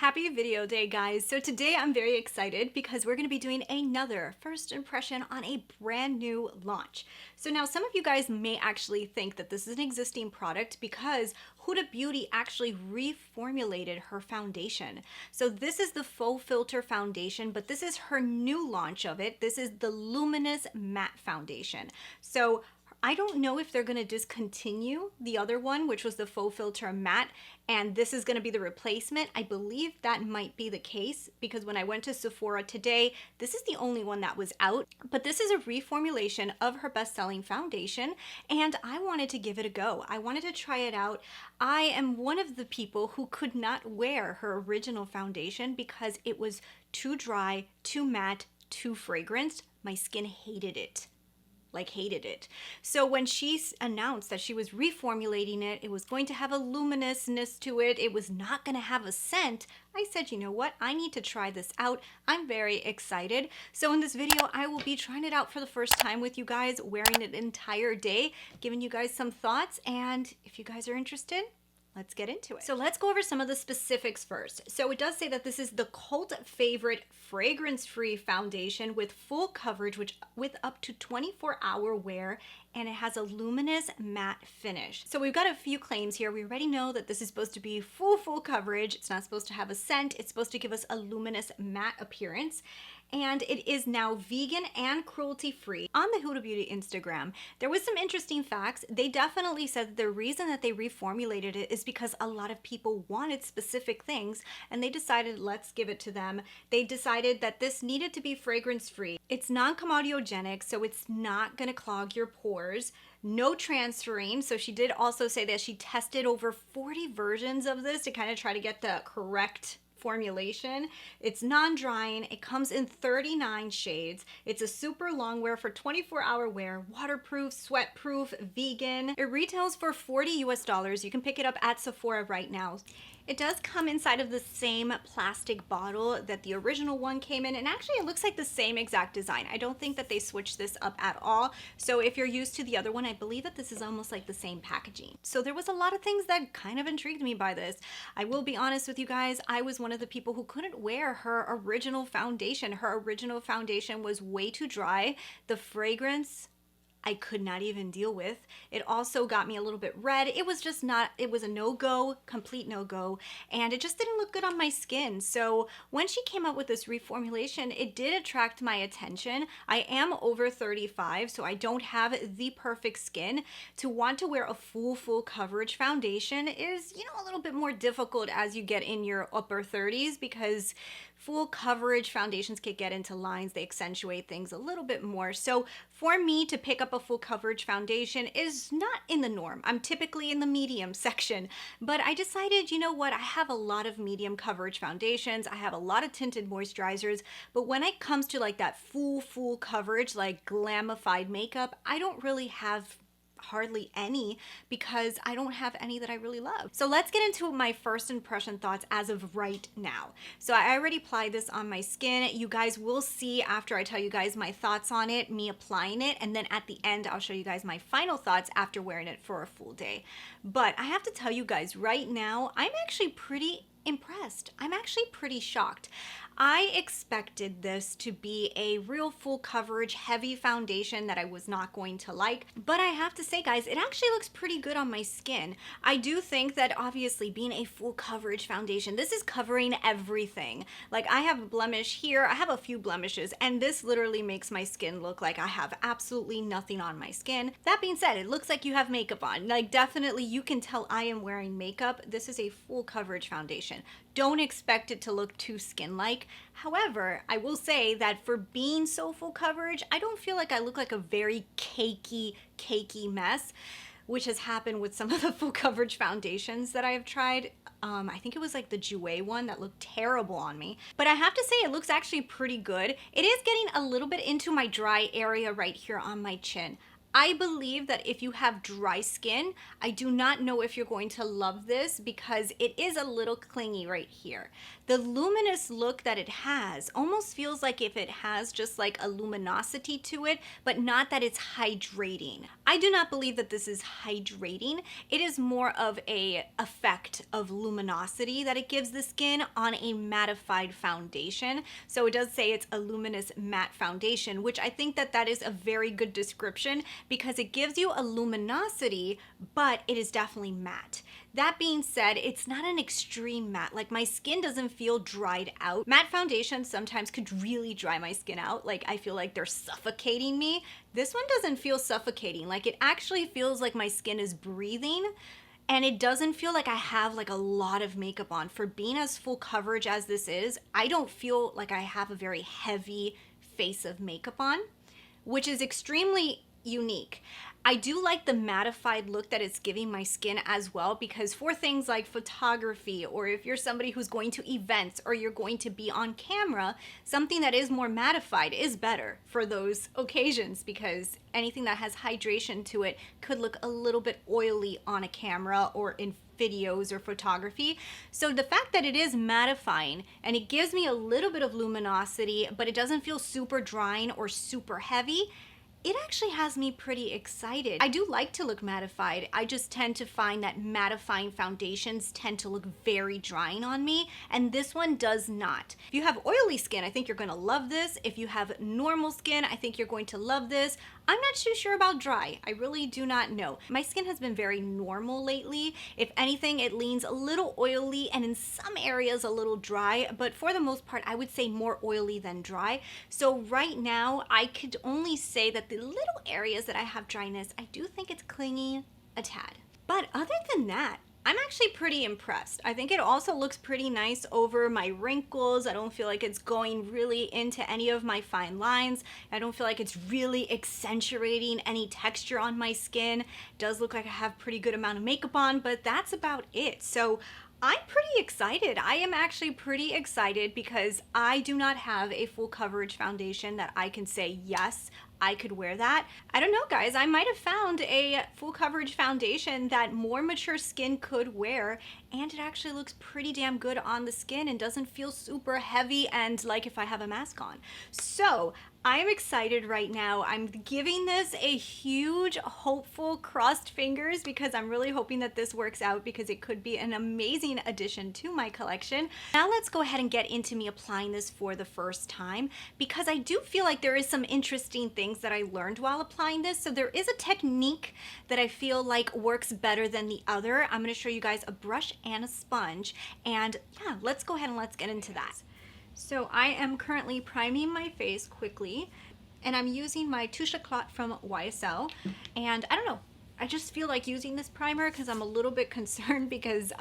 Happy video day, guys. So today I'm very excited because we're going to be doing another first impression on a brand new launch. So now some of you guys may actually think that this is an existing product because Huda Beauty actually reformulated her foundation. So this is the Faux Filter foundation, but this is her new launch of it. This is the Luminous Matte Foundation. So I don't know if they're going to discontinue the other one, which was the Faux Filter Matte, and this is going to be the replacement. I believe that might be the case because when I went to Sephora today, this is the only one that was out. But this is a reformulation of her best-selling foundation, and I wanted to give it a go. I wanted to try it out. I am one of the people who could not wear her original foundation because it was too dry, too matte, too fragranced. My skin hated it. Hated it. So when she announced that she was reformulating it, it was going to have a luminousness to it, it was not going to have a scent, I said, you know what, I need to try this out. I'm very excited. So in this video, I will be trying it out for the first time with you guys, wearing it an entire day, giving you guys some thoughts, and if you guys are interested, let's get into it. So let's go over some of the specifics first. So it does say that this is the cult favorite fragrance-free foundation with full coverage, with up to 24-hour wear, and it has a luminous matte finish. So we've got a few claims here. We already know that this is supposed to be full coverage. It's not supposed to have a scent. It's supposed to give us a luminous matte appearance. And it is now vegan and cruelty-free. On the Huda Beauty Instagram, there was some interesting facts. They definitely said that the reason that they reformulated it is because a lot of people wanted specific things, and they decided, let's give it to them. They decided that this needed to be fragrance-free. It's non-comedogenic, so it's not gonna clog your pores. No transferring. So she did also say that she tested over 40 versions of this to kind of try to get the correct formulation. It's non-drying. It comes in 39 shades. It's a super long wear for 24-hour wear, waterproof, sweat-proof, vegan. It retails for $40 US. You can pick it up at Sephora right now. It does come inside of the same plastic bottle that the original one came in, and actually it looks like the same exact design. I don't think that they switched this up at all. So if you're used to the other one, I believe that this is almost like the same packaging. So there was a lot of things that kind of intrigued me by this. I will be honest with you guys, I was one of the people who couldn't wear her original foundation. Her original foundation was way too dry. The fragrance I could not even deal with. It also got me a little bit red. It was just not, it was a no-go, complete no-go, and it just didn't look good on my skin. So when she came up with this reformulation, it did attract my attention. I am over 35, so I don't have the perfect skin. To want to wear a full coverage foundation is, you know, a little bit more difficult as you get in your upper 30s because full coverage foundations can get into lines. They accentuate things a little bit more. So for me to pick up a full coverage foundation is not in the norm. I'm typically in the medium section, but I decided, you know what, I have a lot of medium coverage foundations. I have a lot of tinted moisturizers, but when it comes to like that full coverage, like glamified makeup, I don't really have hardly any because I don't have any that I really love. So let's get into my first impression thoughts as of right now. So I already applied this on my skin. You guys will see after I tell you guys my thoughts on it, me applying it, and then at the end I'll show you guys my final thoughts after wearing it for a full day. But I have to tell you guys right now, I'm actually pretty impressed. I'm actually pretty shocked. I expected this to be a real full coverage heavy foundation that I was not going to like, but I have to say guys, it actually looks pretty good on my skin. I do think that obviously being a full coverage foundation, this is covering everything. Like I have a blemish here, I have a few blemishes, and this literally makes my skin look like I have absolutely nothing on my skin. That being said, it looks like you have makeup on. Like definitely you can tell I am wearing makeup. This is a full coverage foundation. Don't expect it to look too skin-like. However, I will say that for being so full coverage, I don't feel like I look like a very cakey mess, which has happened with some of the full coverage foundations that I have tried. I think it was like the Jouer one that looked terrible on me. But I have to say it looks actually pretty good. It is getting a little bit into my dry area right here on my chin. I believe that if you have dry skin, I do not know if you're going to love this because it is a little clingy right here. The luminous look that it has almost feels like if it has just like a luminosity to it, but not that it's hydrating. I do not believe that this is hydrating. It is more of a effect of luminosity that it gives the skin on a mattified foundation. So it does say it's a luminous matte foundation, which I think that that is a very good description because it gives you a luminosity, but it is definitely matte. That being said, it's not an extreme matte. Like my skin doesn't feel dried out. Matte foundations sometimes could really dry my skin out. Like I feel like they're suffocating me. This one doesn't feel suffocating. Like it actually feels like my skin is breathing. And it doesn't feel like I have like a lot of makeup on. For being as full coverage as this is, I don't feel like I have a very heavy face of makeup on, which is extremely unique. I do like the mattified look that it's giving my skin as well, because for things like photography, or if you're somebody who's going to events or you're going to be on camera, something that is more mattified is better for those occasions, because anything that has hydration to it could look a little bit oily on a camera or in videos or photography. So the fact that it is mattifying and it gives me a little bit of luminosity, but it doesn't feel super drying or super heavy, it actually has me pretty excited. I do like to look mattified. I just tend to find that mattifying foundations tend to look very drying on me, and this one does not. If you have oily skin, I think you're gonna love this. If you have normal skin, I think you're going to love this. I'm not too sure about dry. I really do not know. My skin has been very normal lately. If anything, it leans a little oily and in some areas a little dry, but for the most part, I would say more oily than dry. So right now, I could only say that the little areas that I have dryness, I do think it's clingy a tad. But other than that, I'm actually pretty impressed. I think it also looks pretty nice over my wrinkles. I don't feel like it's going really into any of my fine lines. I don't feel like it's really accentuating any texture on my skin. It does look like I have pretty good amount of makeup on, but that's about it. So I'm pretty excited. I am actually pretty excited because I do not have a full coverage foundation that I can say, yes, I could wear that. I don't know, guys. I might have found a full coverage foundation that more mature skin could wear, and it actually looks pretty damn good on the skin and doesn't feel super heavy and like if I have a mask on. So I'm excited right now. I'm giving this a huge hopeful crossed fingers because I'm really hoping that this works out because it could be an amazing addition to my collection. Now let's go ahead and get into me applying this for the first time because I do feel like there is some interesting things that I learned while applying this. So there is a technique that I feel like works better than the other. I'm going to show you guys a brush and a sponge, and yeah, let's go ahead and let's get into that. So I am currently priming my face quickly, and I'm using my Touche Éclat from YSL, and I don't know, I just feel like using this primer because I'm a little bit concerned because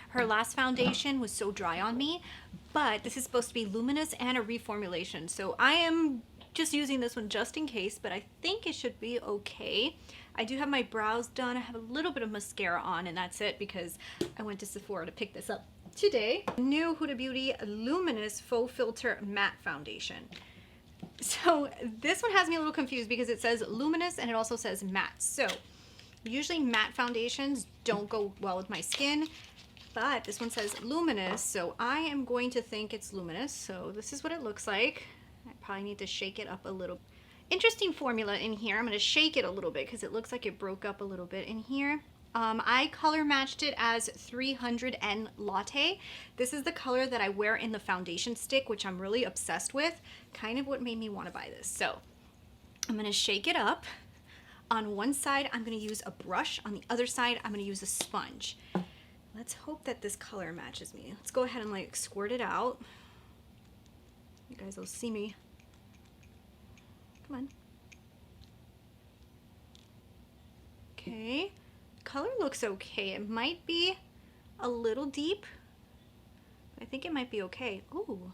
her last foundation was so dry on me, but this is supposed to be luminous and a reformulation, so I am just using this one just in case, but I think it should be okay. I do have my brows done. I have a little bit of mascara on, and that's it because I went to Sephora to pick this up today. New Huda Beauty Luminous Faux Filter Matte Foundation. So this one has me a little confused because it says luminous and it also says matte. So usually matte foundations don't go well with my skin, but this one says luminous, so I am going to think it's luminous. So this is what it looks like. I probably need to shake it up a little. Interesting formula in here. I'm going to shake it a little bit because it looks like it broke up a little bit in here. I color matched it as 300N Latte. This is the color that I wear in the foundation stick, which I'm really obsessed with. Kind of what made me want to buy this. So I'm going to shake it up. On one side, I'm going to use a brush. On the other side, I'm going to use a sponge. Let's hope that this color matches me. Let's go ahead and like squirt it out. You guys will see me. Come on. Okay. Color looks okay. It might be a little deep. I think it might be okay. Ooh.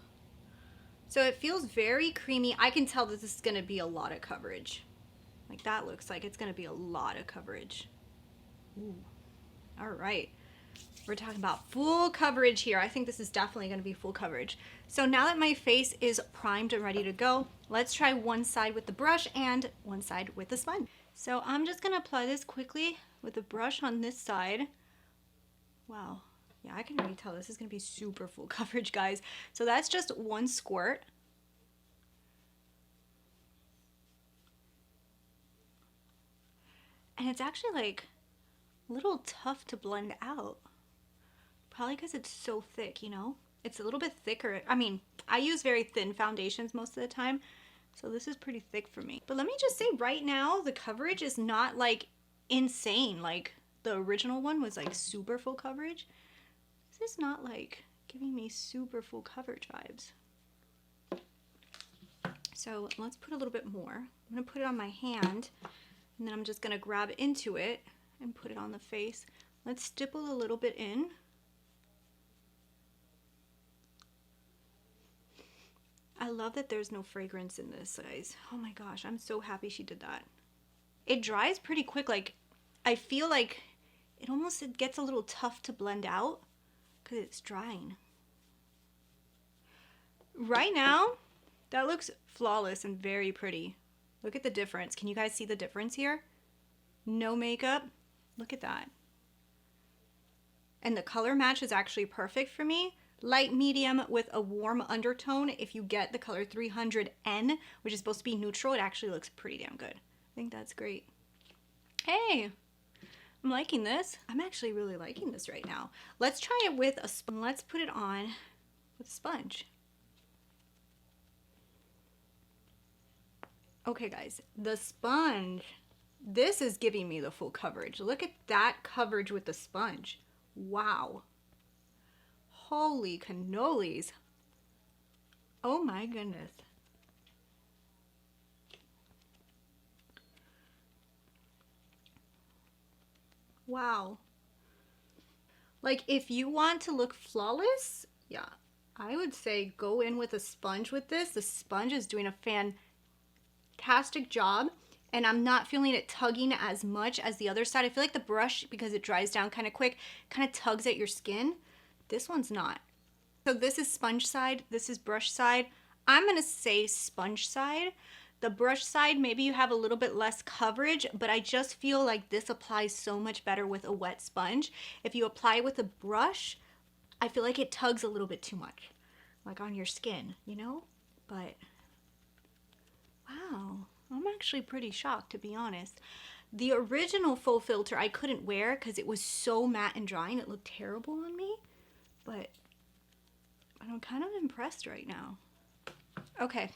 So it feels very creamy. I can tell that this is going to be a lot of coverage. Like that looks like it's going to be a lot of coverage. Ooh. All right. We're talking about full coverage here. I think this is definitely going to be full coverage. So now that my face is primed and ready to go, let's try one side with the brush and one side with the sponge. So I'm just gonna apply this quickly with a brush on this side. Wow, yeah, I can already tell this is gonna be super full coverage, guys. So that's just one squirt. And it's actually like a little tough to blend out. Probably because it's so thick, you know? It's a little bit thicker. I mean, I use very thin foundations most of the time, so this is pretty thick for me. But let me just say right now, the coverage is not like insane. Like the original one was like super full coverage. This is not like giving me super full coverage vibes. So let's put a little bit more. I'm gonna put it on my hand, and then I'm just gonna grab into it and put it on the face. Let's stipple a little bit in. I love that there's no fragrance in this, guys. Oh my gosh, I'm so happy she did that. It dries pretty quick. Like, I feel like it gets a little tough to blend out because it's drying. Right now, that looks flawless and very pretty. Look at the difference. Can you guys see the difference here? No makeup. Look at that. And the color match is actually perfect for me. Light medium with a warm undertone. If you get the color 300N, which is supposed to be neutral, it actually looks pretty damn good. I think that's great. Hey, I'm liking this. I'm actually really liking this right now. Let's try it with a sponge. Let's put it on with a sponge. Okay guys, the sponge, this is giving me the full coverage. Look at that coverage with the sponge. Wow. Holy cannolis. Oh my goodness. Wow. Like if you want to look flawless, yeah, I would say go in with a sponge with this. The sponge is doing a fantastic job, and I'm not feeling it tugging as much as the other side. I feel like the brush, because it dries down kind of quick, kind of tugs at your skin. This one's not. So this is sponge side, this is brush side. I'm gonna say sponge side. The brush side, maybe you have a little bit less coverage, but I just feel like this applies so much better with a wet sponge. If you apply it with a brush, I feel like it tugs a little bit too much, like on your skin, you know? But wow, I'm actually pretty shocked, to be honest. The original Faux filter I couldn't wear because it was so matte and drying. It looked terrible on me, but I'm kind of impressed right now. Okay,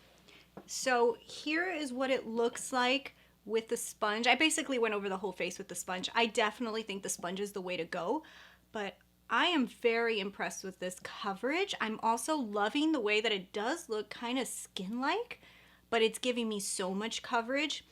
so here is what it looks like with the sponge. I basically went over the whole face with the sponge. I definitely think the sponge is the way to go, but I am very impressed with this coverage. I'm also loving the way that it does look kind of skin-like, but it's giving me so much coverage.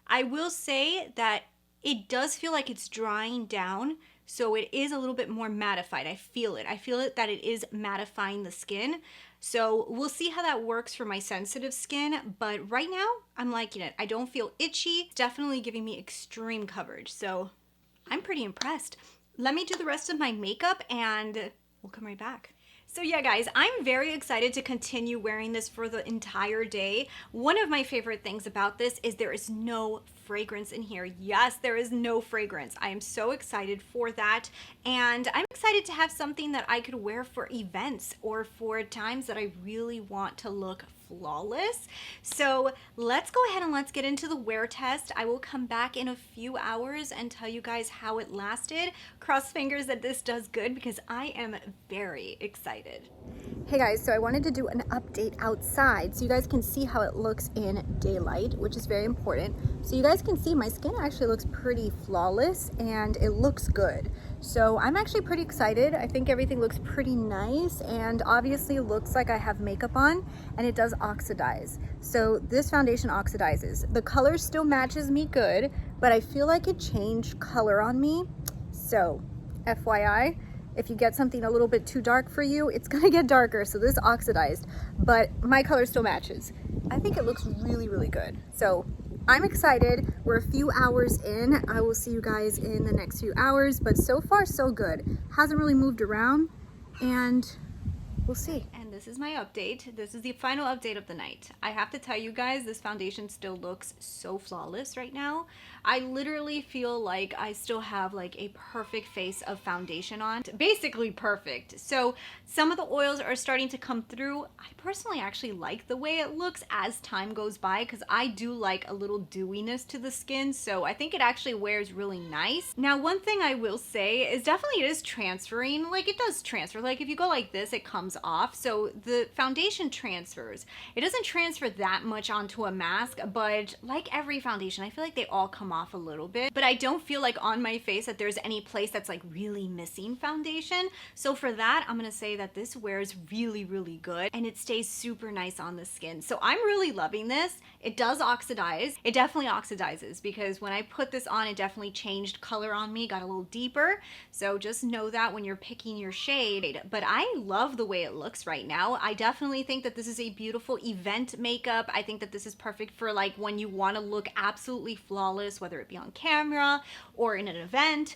I will say that it does feel like it's drying down, so it is a little bit more mattified. I feel it. I feel it that it is mattifying the skin. So we'll see how that works for my sensitive skin, but right now I'm liking it. I don't feel itchy. Definitely giving me extreme coverage, so I'm pretty impressed. Let me do the rest of my makeup and we'll come right back. So yeah guys, I'm very excited to continue wearing this for the entire day. One of my favorite things about this is there is no fragrance in here. Yes, there is no fragrance. I am so excited for that, and I'm excited to have something that I could wear for events or for times that I really want to look flawless. So let's go ahead and let's get into the wear test. I will come back in a few hours and tell you guys how it lasted. Cross fingers that this does good because I am very excited. Hey guys, so I wanted to do an update outside so you guys can see how it looks in daylight, which is very important. So you guys can see my skin actually looks pretty flawless and it looks good. So I'm actually pretty excited. I think everything looks pretty nice, and obviously looks like I have makeup on, and it does oxidize. So this foundation oxidizes. The color still matches me good, but I feel like it changed color on me. So FYI, if you get something a little bit too dark for you, it's gonna get darker. So this oxidized, but my color still matches. I think it looks really, really good. So I'm excited. We're a few hours in. I will see you guys in the next few hours, but so far so good. Hasn't really moved around, and we'll see. And this is my update. This is the final update of the night. I have to tell you guys, this foundation still looks so flawless right now. I literally feel like I still have like a perfect face of foundation on. Basically perfect. So some of the oils are starting to come through. I personally actually like the way it looks as time goes by because I do like a little dewiness to the skin. So I think it actually wears really nice. Now, one thing I will say is definitely it is transferring. Like it does transfer. Like if you go like this, it comes off. So the foundation transfers. It doesn't transfer that much onto a mask, but like every foundation, I feel like they all come off a little bit. But I don't feel like on my face that there's any place that's like really missing foundation. So for that, I'm gonna say that this wears really, really good and it stays super nice on the skin. So I'm really loving this. It does oxidize. It definitely oxidizes because when I put this on, it definitely changed color on me, got a little deeper. So just know that when you're picking your shade. But I love the way it looks right now. I definitely think that this is a beautiful event makeup. I think that this is perfect for like when you want to look absolutely flawless, whether it be on camera or in an event.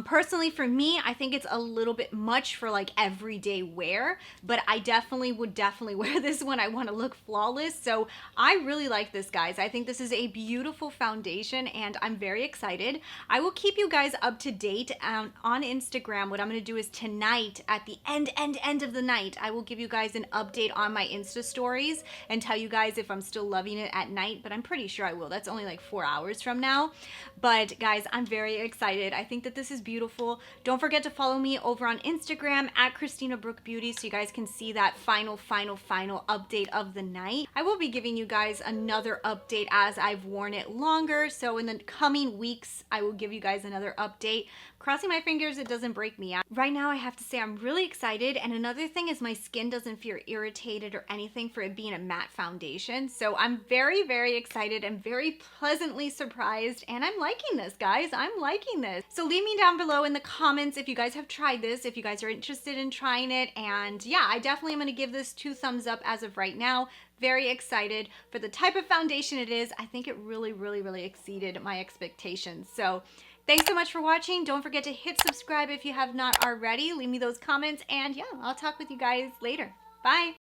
Personally, for me, I think it's a little bit much for like everyday wear, but I definitely would wear this when I want to look flawless. So I really like this, guys. I think this is a beautiful foundation and I'm very excited. I will keep you guys up to date on Instagram. What I'm going to do is tonight at the end of the night, I will give you guys an update on my Insta stories and tell you guys if I'm still loving it at night, but I'm pretty sure I will. That's only like 4 hours from now. But guys, I'm very excited. I think that this is beautiful. Don't forget to follow me over on Instagram at Christina Brooke Beauty so you guys can see that final update of the night. I will be giving you guys another update as I've worn it longer. So in the coming weeks, I will give you guys another update. Crossing my fingers it doesn't break me out. Right now I have to say I'm really excited, and another thing is my skin doesn't feel irritated or anything for it being a matte foundation. So I'm very, very excited and very pleasantly surprised, and I'm liking this, guys. I'm liking this. So leave me down below in the comments if you guys have tried this, if you guys are interested in trying it, and yeah, I definitely am going to give this 2 thumbs up as of right now. Very excited for the type of foundation it is. I think it really exceeded my expectations. So thanks so much for watching. Don't forget to hit subscribe if you have not already. Leave me those comments, and yeah, I'll talk with you guys later. Bye.